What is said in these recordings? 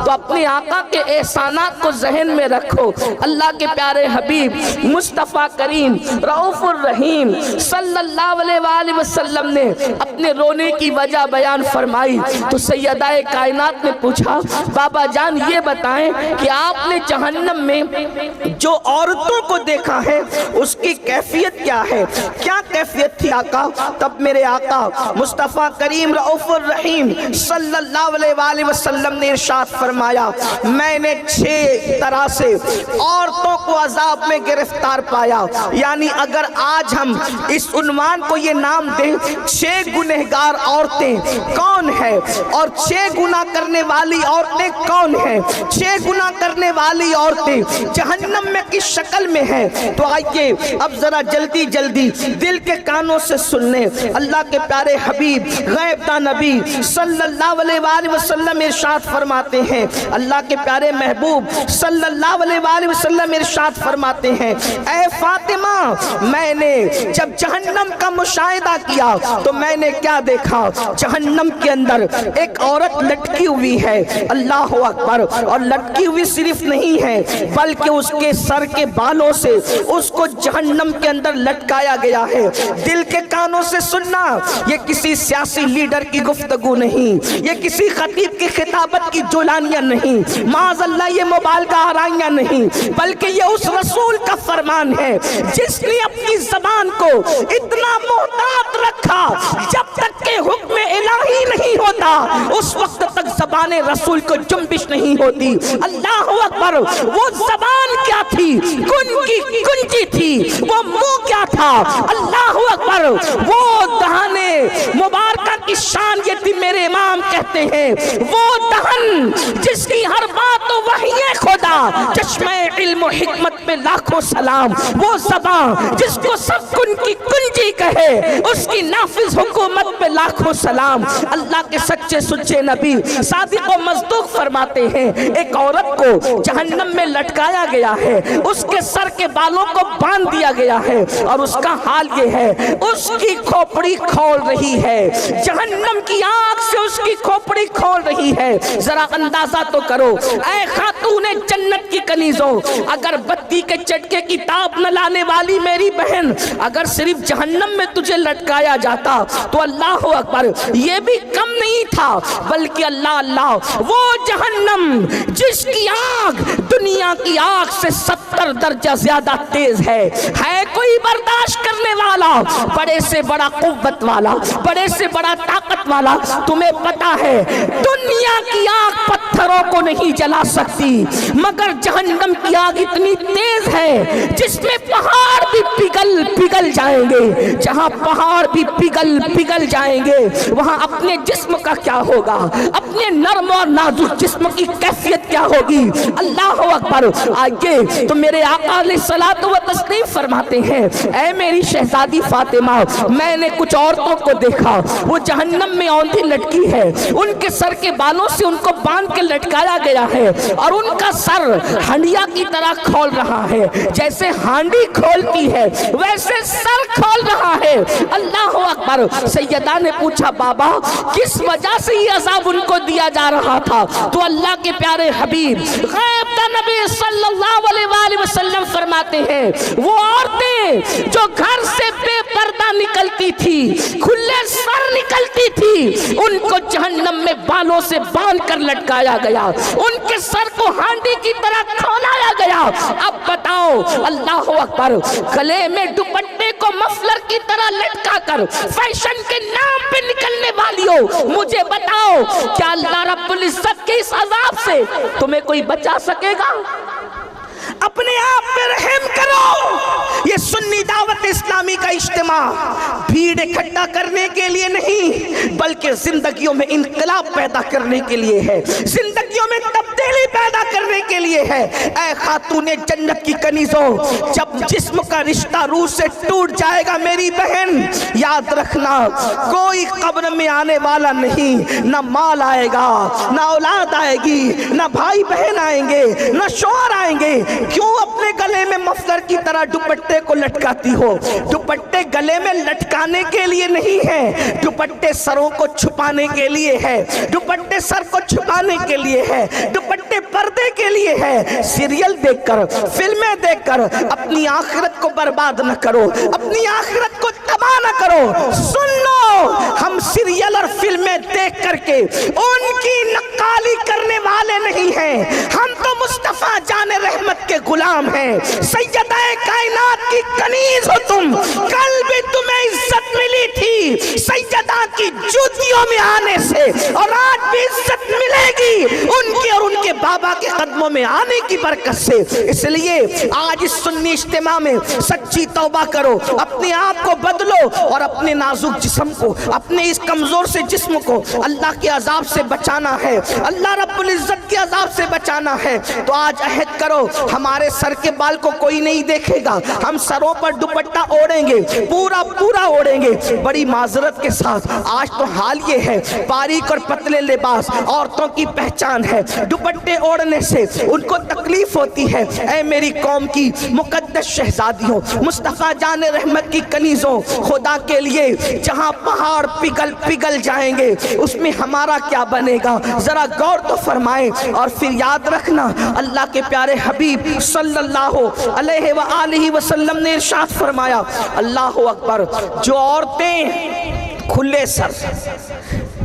تو اپنے آقا کے احسانات کو ذہن میں رکھو۔ اللہ کے پیارے حبیب مصطفیٰ کریم رؤوف الرحیم صلی اللہ علیہ وآلہ وسلم نے اپنے رونے کی وجہ بیان فرمائی تو سیدہ کائنات نے پوچھا بابا جان یہ بتائیں کہ آپ نے جہنم میں جو عورتوں کو دیکھا ہے اس کی کیفیت کیا ہے، کیا کیفیت تھی آقا؟ تب میرے آقا مصطفیٰ کریم رؤوف الرحیم صلی اللہ علیہ وآلہ وسلم نے ارشاد فرمایا میں نے 6 طرح سے عورتوں کو عذاب میں گرفتار پایا۔ یعنی اگر آج ہم اس عنوان کو یہ نام دیں 6 گنہگار عورتیں کون ہیں اور 6 گناہ کرنے والی عورتیں کون ہیں، 6 گناہ کرنے والی عورتیں جہنم میں کس شکل میں ہیں، تو آئیے اب ذرا جلدی جلدی دل کے کانوں سے سن لیں۔ اللہ کے پیارے حبیب غیب داں نبی صلی اللہ علیہ وآلہ وسلم ارشاد فرماتے ہیں، اللہ کے پیارے محبوب صلی اللہ علیہ وآلہ وسلم ارشاد فرماتے ہیں اے فاطمہ میں نے جب جہنم کا مشاہدہ کیا تو میں نے کیا دیکھا، جہنم کے اندر ایک عورت لٹکی ہوئی ہے، اللہ اکبر، اور لٹکی ہوئی صرف نہیں ہے بلکہ اس کے سر کے بالوں سے اس کو جہنم کے اندر لٹکایا گیا ہے۔ دل کے کانوں سے سننا، یہ کسی سیاسی لیڈر کی گفتگو نہیں، یہ کسی خطیب کی خطابت کی جولانیاں نہیں، معاذ اللہ یہ مبالغہ آرائیاں نہیں، بلکہ یہ اس رسول کا فرمان ہے جس نے اپنی زبان کو اتنا محتاط رکھا جب تک کہ حکم الہی نہیں ہوتا اس وقت تک زبان رسول کو جنبش نہیں ہوتی۔ اللہ اکبر، وہ زبان کیا تھی، کن کی کنجی تھی، وہ منہ کیا تھا، اللہ اکبر، وہ دہانے مبارکہ کی شان یہ تھی، میرے امام کہتے ہیں وہ دہن جس کی ہر بات تو وحی خدا، چشمہ علم و حکمت پہ لاکھوں سلام، وہ زبان جس کو سب کن کی کنجی کہے اس کی نافذ حکومت پہ لاکھوں سلام۔ اللہ کے سچے سچے نبی صادق و مصدوق فرماتے ہیں ایک عورت کو جہنم میں لٹکایا گیا ہے، اس کے سر کے بالوں کو باندھ دیا گیا ہے اور اس کا حال یہ ہے اس کی کھوپڑی کھول رہی ہے، جہنم کی آگ سے اس کی کھوپڑی کھول رہی ہے۔ ذرا اندازہ تو کرو اے خاتون جنت کی کنیزوں، اگر بتی کے چٹکے کی تاب نہ لانے والی میری بہن اگر صرف جہنم میں تجھے لٹکایا جاتا تو اللہ اکبر یہ بھی کم نہیں تھا، بلکہ اللہ اللہ وہ جہنم جس کی آگ دنیا کی آگ سے 70 درجہ زیادہ تیز ہے کوئی برداشت کرنے والا، بڑے سے بڑا قوت والا، بڑے سے بڑا طاقت والا؟ تمہیں پتا ہے دنیا کی آگ پتھروں کو نہیں جلا سکتی مگر جہنم کی آگ اتنی تیز ہے جس میں پہاڑ بھی پگھل جائیں گے، جہاں پہاڑ بھی پگھل جائیں گے وہاں اپنے جسم کا کیا ہوگا، اپنے نرم اور نازک جسم کی کیفیت کیا ہوگی؟ اللہ اکبر۔ آگے تو میرے آقا علیہ الصلوۃ والتسلیم فرماتے ہیں اے میری شہزادی فاطمہ میں نے کچھ عورتوں کو دیکھا وہ جہنم میں اوندھی لٹکی ہے، ان کے سر کے بالوں سے ان کو باندھ کے لٹکایا گیا ہے اور ان کا سر ہنڈیا کی طرح کھول رہا ہے، جیسے ہانڈی کھولتی ہے ویسے سر کھول رہا ہے۔ اللہ اکبر۔ سیدہ نے پوچھا بابا کس وجہ سے یہ عذاب ان کو دیا جا رہا تھا؟ تو اللہ کے پیارے حبیب غیب داں نبی صلی اللہ علیہ وآلہ وسلم فرماتے ہیں وہ عورتیں جو گھر سے بے پردہ نکلتی تھی، کھلے سر نکلتی تھی، ان کو جہنم میں بالوں سے باندھ کر لٹکایا گیا، ان کے سر کو ہانڈی کی طرح کھولایا گیا۔ اب بتاؤ اللہ اکبر، گلے میں دوپٹے کو مفلر کی طرح لٹکا کر فیشن کے نام پہ نکلنے والیوں مجھے بتاؤ کیا اللہ رب العزت کے اس عذاب سے تمہیں کوئی بچا سکے گا؟ اپنے آپ پہ رحم کرو۔ یہ سنی دعوت اسلامی کا اجتماع بھیڑ اکٹھا کرنے کے لیے نہیں بلکہ زندگیوں میں انقلاب پیدا کرنے کے لیے ہے، زندگیوں میں تبدیلی پیدا کرنے کے لیے ہے۔ اے خاتون جنت کی کنیزوں، جب جسم کا رشتہ روح سے ٹوٹ جائے گا میری بہن، یاد رکھنا کوئی قبر میں آنے والا نہیں، نہ مال آئے گا، نہ اولاد آئے گی، نہ بھائی بہن آئیں گے، نہ شوہر آئیں گے۔ کیوں اپنے گلے میں مفلر کی طرح دوپٹے کو لٹکاتی ہو؟ دوپٹے گلے میں لٹکانے کے لیے نہیں ہے، دوپٹے سروں کو چھپانے کے لیے ہے، دوپٹے سر کو چھپانے کے لیے ہے، دوپٹے بڑے پردے کے لیے ہے. سیریل دیکھ کر, فلمیں دیکھ کر اپنی آخرت کو برباد نہ کرو, اپنی آخرت کو تباہ نہ کرو. سن لو, ہم سیریل اور فلمیں دیکھ کر کے ان کی نقالی کرنے والے نہیں ہیں, ہم تو مصطفیٰ جان رحمت کے غلام ہیں. سیدہ کائنات کی کنیز ہو تم, کل بھی تمہیں عزت ملی تھی سیدہ کی جوتیوں میں آنے سے, اور آج بھی عزت ملے گی ان کے اور ان کے بابا کے قدموں میں آنے کی برکت سے. اس لیے آج اس سنی اجتماع میں سچی توبہ کرو, اپنے آپ کو بدلو اور اپنے نازک جسم کو, اپنے اس کمزور سے جسم کو اللہ کے عذاب سے بچانا ہے, اللہ رب العزت کے عذاب سے بچانا ہے. تو آج عہد کرو, ہمارے سر کے بال کو کوئی نہیں دیکھے گا, ہم سروں پر دوپٹہ اوڑھیں گے, پورا اوڑھیں گے. بڑی معذرت کے ساتھ آج تو حال یہ ہے, باریک اور پتلے لباس عورتوں کی پہچان ہے. دوپٹے اوڑھنے سے ان کو تکلیف ہوتی ہے. اے میری قوم کی مقدس شہزادیوں, مصطفیٰ جان رحمت کی کنیزوں, خدا کے لیے جہاں پہاڑ پگھل جائیں گے اس میں ہمارا کیا بنے گا, ذرا غور تو فرمائیں. اور پھر یاد رکھنا, اللہ کے پیارے حبیب صلی اللہ علیہ وآلہ وسلم نے ارشاد فرمایا, اللہ اکبر, جو عورتیں کھلے سر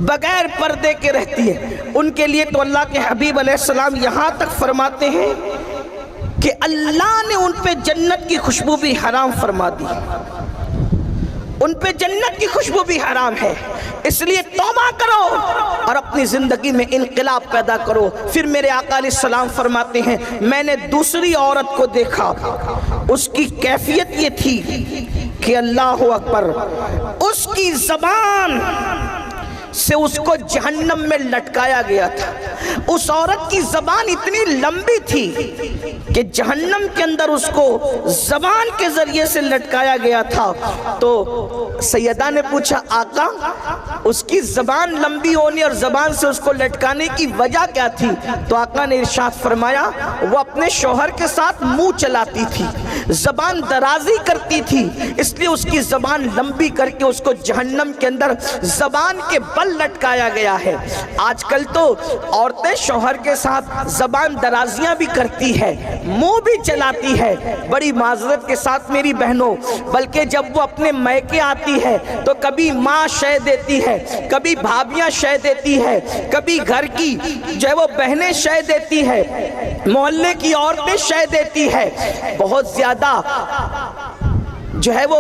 بغیر پردے کے رہتی ہیں ان کے لیے تو اللہ کے حبیب علیہ السلام یہاں تک فرماتے ہیں کہ اللہ نے ان پہ جنت کی خوشبو بھی حرام فرما دی, ان پہ جنت کی خوشبو بھی حرام ہے. اس لیے توبہ کرو اور اپنی زندگی میں انقلاب پیدا کرو. پھر میرے آقا علیہ السلام فرماتے ہیں, میں نے دوسری عورت کو دیکھا, اس کی کیفیت یہ تھی کہ اللہ اکبر, اس کی زبان سے اس کو جہنم میں لٹکایا گیا تھا. اس عورت کی زبان اتنی لمبی تھی کہ جہنم کے اندر اس کو زبان کے ذریعے سے لٹکایا گیا تھا. تو سیدہ نے پوچھا, آقا اس کی زبان لمبی ہونے اور زبان سے اس کو لٹکانے کی وجہ کیا تھی؟ تو آقا نے ارشاد فرمایا, وہ اپنے شوہر کے ساتھ منہ چلاتی تھی, زبان درازی کرتی تھی, اس لیے اس کی زبان لمبی کر کے اس کو جہنم کے اندر زبان کے بل لٹکایا گیا ہے. آج کل تو عورتیں شوہر کے ساتھ زبان درازیاں بھی کرتی ہے, منہ بھی چلاتی ہے. بڑی معذرت کے ساتھ میری بہنوں, بلکہ جب وہ اپنے میکے آتی ہے تو کبھی ماں شے دیتی ہے, کبھی بھابیاں شے دیتی ہے, کبھی گھر کی جو ہے وہ بہنیں شے دیتی ہے, محلے کی عورتیں شے دیتی ہے. بہت زیادہ جو ہے وہ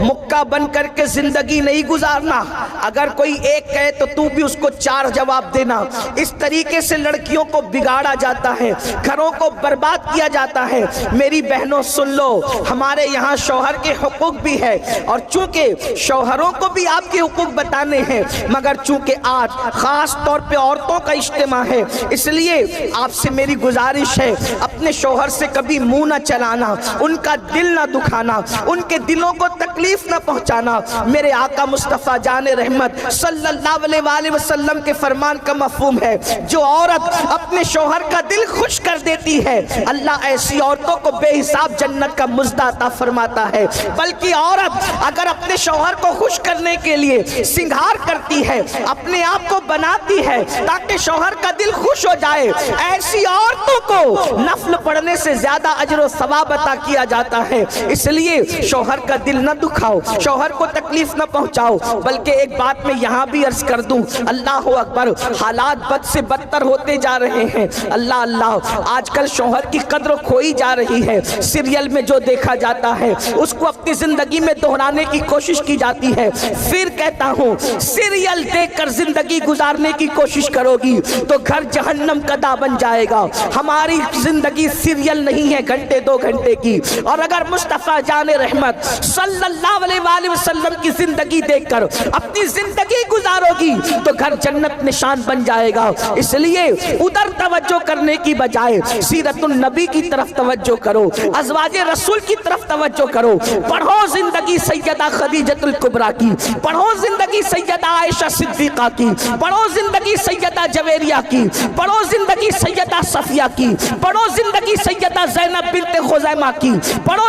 مکہ بن کر کے زندگی نہیں گزارنا. اگر کوئی ایک کہے تو تو بھی اس کو 4 جواب دینا. اس طریقے سے لڑکیوں کو بگاڑا جاتا ہے, گھروں کو برباد کیا جاتا ہے. میری بہنوں سن لو, ہمارے یہاں شوہر کے حقوق بھی ہے, اور چونکہ شوہروں کو بھی آپ کے حقوق بتانے ہیں, مگر چونکہ آج خاص طور پہ عورتوں کا اجتماع ہے, اس لیے آپ سے میری گزارش ہے, اپنے شوہر سے کبھی منہ نہ چلانا, ان کا دل نہ دکھانا, ان کے دلوں کو تکلیف نہ پہنچانا. میرے آقا مصطفیٰ جان رحمت صلی اللہ علیہ وآلہ وسلم کے فرمان کا مفہوم ہے, جو عورت اپنے شوہر کا دل خوش کر دیتی ہے, اللہ ایسی عورتوں کو بے حساب جنت کا مزدہ عطا فرماتا ہے. بلکہ عورت اگر اپنے شوہر کو خوش کرنے کے لیے سنگھار کرتی ہے, اپنے آپ کو بناتی ہے تاکہ شوہر کا دل خوش ہو جائے, ایسی عورتوں کو نفل پڑھنے سے زیادہ اجر و ثواب عطا کیا جاتا ہے. اس لیے شوہر کا دل نہ دکھاؤ, شوہر کو تکلیف نہ پہنچاؤ. بلکہ ایک بات میں یہاں بھی عرض کر دوں, اللہ اکبر, حالات بد سے بدتر ہوتے جا رہے ہیں. اللہ اللہ, آج کل شوہر کی قدر کھوئی جا رہی ہے. سیریل میں جو دیکھا جاتا ہے اس کو اپنی زندگی میں دہرانے کی کوشش کی جاتی ہے. پھر کہتا ہوں, سیریل دیکھ کر زندگی گزارنے کی کوشش کرو گی تو گھر جہنم کا دہ بن جائے گا. ہماری زندگی سیریل نہیں ہے گھنٹے 2 گھنٹے کی, اور اگر مصطفیٰ جان رحمت صلی اللہ علیہ وآلہ وسلم کی زندگی دیکھ کر اپنی زندگی گزارو گی تو گھر جنت نشان بن جائے گا. اس لیے ادھر توجہ کرنے کی بجائے سیرت النبی کی طرف توجہ کرو, ازواج رسول کی طرف توجہ کرو. پڑھو زندگی سیدہ خدیجہ الکبریٰ کی, پڑھو زندگی سیدہ عائشہ صدیقہ کی, پڑھو زندگی سیدہ جویریہ کی, پڑھو زندگی سیدہ صفیہ کی, پڑھو زندگی سیدہ زینب بنت خزیمہ کی, پڑھو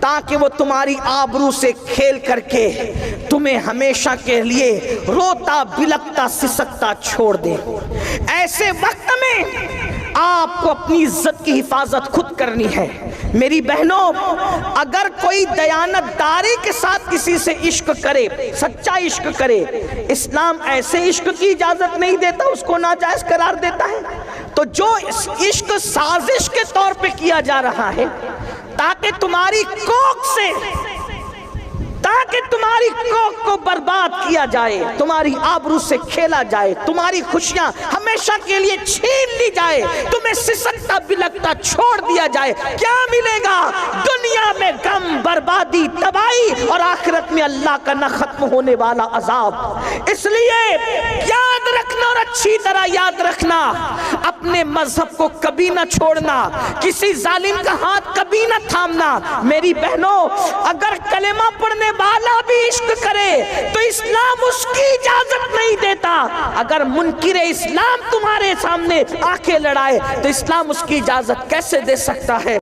تاکہ وہ تمہاری آبرو سے کھیل کر کے تمہیں ہمیشہ کے لیے روتا بلکتا سسکتا چھوڑ دے۔ ایسے وقت میں آپ کو اپنی عزت کی حفاظت خود کرنی ہے۔ میری بہنوں، اگر کوئی دیانت داری کے ساتھ کسی سے عشق کرے، سچا عشق کرے، اسلام ایسے عشق کی اجازت نہیں دیتا، اس کو ناجائز قرار دیتا ہے۔ تو جو عشق سازش کے طور پہ کیا جا رہا ہے تاکہ تمہاری کوک کو برباد کیا جائے، تمہاری آبرو سے کھیلا جائے، تمہاری خوشیاں ہمیشہ کے لیے چھین لی جائے، تمہیں سسکتا بلکتا چھوڑ دیا جائے، کیا ملے گا؟ دنیا میں غم، بربادی، تباہی، اور آخرت میں اللہ کا نہ ختم ہونے والا عذاب۔ اس لیے یاد رکھنا، اور اچھی طرح یاد رکھنا، اپنے مذہب کو کبھی نہ چھوڑنا، کسی ظالم کا ہاتھ کبھی نہ تھامنا۔ میری بہنوں، اگر کلمہ پڑھنے والا بھی عشق کرے تو اسلام اس کی اجازت نہیں دیتا۔ اگر منکر اسلام تمہارے سامنے آنکھیں لڑائے تو اسلام اس کی اجازت کیسے دے سکتا ہے؟